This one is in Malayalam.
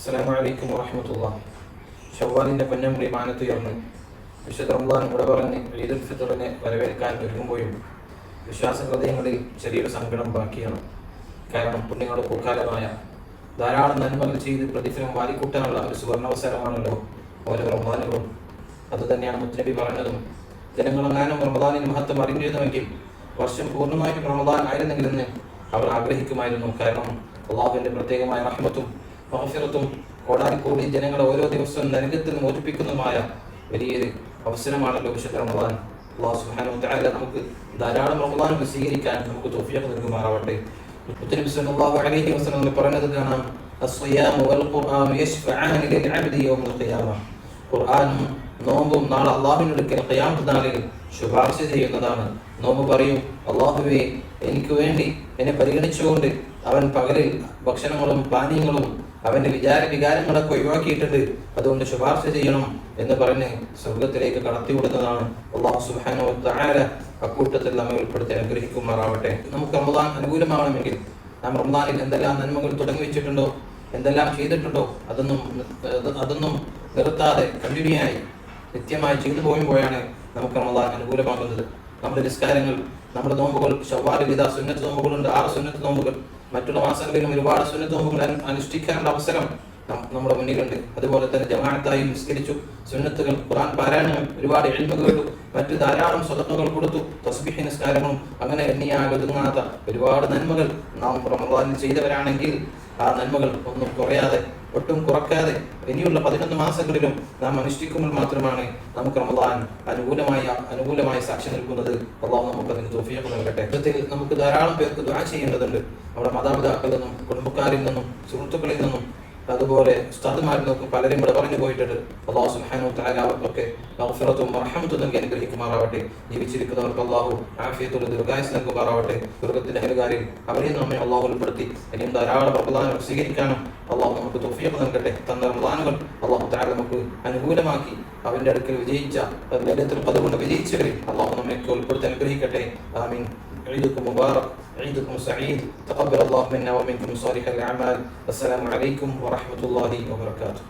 അസ്സലാമു അലൈക്കും വറഹ്മത്തുള്ളാഹി. ഷവ്വാലിന്റെ പൊന്നമ്പി മാനത്തുയർന്ന് വിശുദ്ധ റമദാൻ കൂടെ പറഞ്ഞ് ഈദുൽ ഫിത്റിനെ വരവേൽക്കാൻ ഒരുങ്ങുമ്പോഴും വിശ്വാസ ഹൃദയങ്ങളിൽ ചെറിയൊരു സങ്കടം ബാക്കിയാണ്. കാരണം പുണ്യങ്ങളുടെ പൂക്കാലമായ ധാരാളം നന്മകൾ ചെയ്ത് പ്രതിഫലം വാരിക്കൂട്ടാനുള്ള ഒരു സുവർണാവസരമാണല്ലോ ഓരോ റമദാനുകളും. അതുതന്നെയാണ് മുത്തനബി പറഞ്ഞതും, ജനങ്ങളെങ്ങാനും റമദാനിന് മഹത്വം അറിഞ്ഞിരുന്നുവെങ്കിൽ വർഷം പൂർണ്ണമായിട്ടും റമദാൻ ആയിരുന്നെങ്കിലെന്ന് അവർ ആഗ്രഹിക്കുമായിരുന്നു. കാരണം അള്ളാഹുവിന്റെ പ്രത്യേകമായ റഹ്മത്തും മഗ്ഫിറത്തും കോടാനുകൂടി ജനങ്ങളെ ഓരോ ദിവസവും നരകത്തിൽ മോചിപ്പിക്കുന്നതുമായ വലിയൊരു അവസരമാണല്ലോ വിശുദ്ധ റമദാൻ. അല്ലാഹു സുബ്ഹാനഹു വ തആല നമുക്ക് ധാരാളം റമദാനുകൾ സ്വീകരിക്കാൻ നമുക്ക് തൗഫീഖ് നൽകുമാറാവട്ടെ. മുത്തനബി സല്ലല്ലാഹു അലൈഹി വസല്ലം പറഞ്ഞത് കാണാം, അസ്സിയാമു വൽ ഖുർആനു യശ്ഫഅാനി ലിൽ അബ്ദി യൗമൽ ഖിയാമ. ഖുർആനും നോമ്പും നാളെ അല്ലാഹുവിന്റെ അടുക്കൽ ഖിയാമത്ത് നാളിൽ ശുപാർശ ചെയ്യുന്നതാണ്. നോമ്പ് പറയും, അല്ലാഹുവേ എനിക്ക് വേണ്ടി എന്നെ പരിഗണിച്ചുകൊണ്ട് അവൻ പകലിൽ ഭക്ഷണങ്ങളും പാനീയങ്ങളും അവന്റെ വികാരങ്ങളൊക്കെ ഒഴിവാക്കിയിട്ടുണ്ട്, അതുകൊണ്ട് ശുപാർശ ചെയ്യണം എന്ന് പറഞ്ഞ് സ്വർഗത്തിലേക്ക് കടത്തിവിടുന്നതാണ്. അല്ലാഹു സുബ്ഹാനഹു വ തആല അക്കൂട്ടത്തിൽ നമ്മെ ഉൾപ്പെടുത്തി അനുഗ്രഹിക്കുമാറാവട്ടെ. നമുക്ക് റമദാൻ അനുകൂലമാവണമെങ്കിൽ നാം റമദാനിൽ എന്തെല്ലാം നന്മകൾ തുടങ്ങി വെച്ചിട്ടുണ്ടോ, എന്തെല്ലാം ചെയ്തിട്ടുണ്ടോ, അതൊന്നും നിർത്താതെ കണ്ടിന്യൂയായി നിത്യമായി ചെയ്തു പോകുമ്പോഴാണ് നമുക്ക് റമദാൻ അനുകൂലമാകുന്നത്. നമ്മുടെ നിസ്കാരങ്ങൾ, നമ്മുടെ നോമ്പുകൾ, ശവ്വാലിൽ ഇതാ സുന്നത്ത് നോമ്പുകളുണ്ട്, 6 സുന്നത്ത് നോമ്പുകൾ, മറ്റുള്ള മാസങ്ങളിലും ഒരുപാട് സുന്നത്ത് നോമ്പുകൾ അനുഷ്ഠിക്കാനുള്ള അവസരം നമ്മുടെ മുന്നിലുണ്ട്. അതുപോലെ തന്നെ ജമാഅത്തായി നിസ്കരിച്ചു, സുന്നത്തുകൾ, ഖുർആൻ പാരായണങ്ങൾ, ഒരുപാട് ഇൽമ കേട്ടു, മറ്റു ധാരാളം സ്വതക്കകൾ കൊടുത്തു, തസ്ബീഹ് നിസ്കാരങ്ങളും, അങ്ങനെ എണ്ണിയാകൊതുങ്ങാത്ത ഒരുപാട് നന്മകൾ നാം റമദാനിൽ ചെയ്തവരാണെങ്കിൽ ആ നന്മകൾ ഒന്നും കുറയാതെ, ഒട്ടും കുറക്കാതെ ഇനിയുള്ള 11 മാസങ്ങളിലും നാം അനുഷ്ഠിക്കുമ്പോൾ മാത്രമാണ് നമുക്ക് റമദാൻ അനുകൂലമായി സാക്ഷി നിൽക്കുന്നത്. അല്ലാഹു നമുക്ക് അതിന് തൗഫീഖ് നൽകട്ടെ. സത്യത്തിൽ നമുക്ക് ധാരാളം പേർക്ക് ദുആ ചെയ്യേണ്ടതുണ്ട്. നമ്മുടെ മാതാപിതാക്കളിൽ നിന്നും, കുടുംബക്കാരിൽ നിന്നും, സുഹൃത്തുക്കളിൽ നിന്നും, അതുപോലെ ഉസ്താദുമാരിൽ നിന്നൊക്കെ പലരും ഇവിടെ പറഞ്ഞു പോയിട്ടുണ്ട്. അല്ലാഹു സുബ്ഹാനഹു വ തആല അവർക്കൊക്കെ മഗ്ഫിറത്തും റഹ്മത്തും നൽകി അനുഗ്രഹിക്കുമാറാവട്ടെ. ജീവിച്ചിരിക്കുന്നവർക്ക് അല്ലാഹു ആഫിയത്തുള്ള ദീർഘായുസ്സ് നൽകുമാറാവട്ടെ. സ്വർഗ്ഗത്തിന്റെ അഹലുകാരിൽ അവരെയും നമ്മെ അല്ലാഹു ഉൾപ്പെടുത്തി ഇനിയും ധാരാളം റമദാനുകൾ സ്വീകരിക്കാനും അല്ലാഹു നമുക്ക് തൗഫീഖ് നൽകട്ടെ. തന്ന റമദാനുകൾ അല്ലാഹു തആല നമുക്ക് അനുകൂലമാക്കി അവന്റെ അടുക്കൽ വിജയിച്ച ലൈലത്തുൽ ഖദ്ർ കൊണ്ട് വിജയിച്ചവരിൽ അല്ലാഹു നമ്മെ ഉൾപ്പെടുത്തി അനുഗ്രഹിക്കട്ടെ. ആമീൻ. عيدكم مبارك، عيدكم سعيد، تقبل الله منا ومنكم صالح الأعمال. السلام عليكم ورحمة الله وبركاته.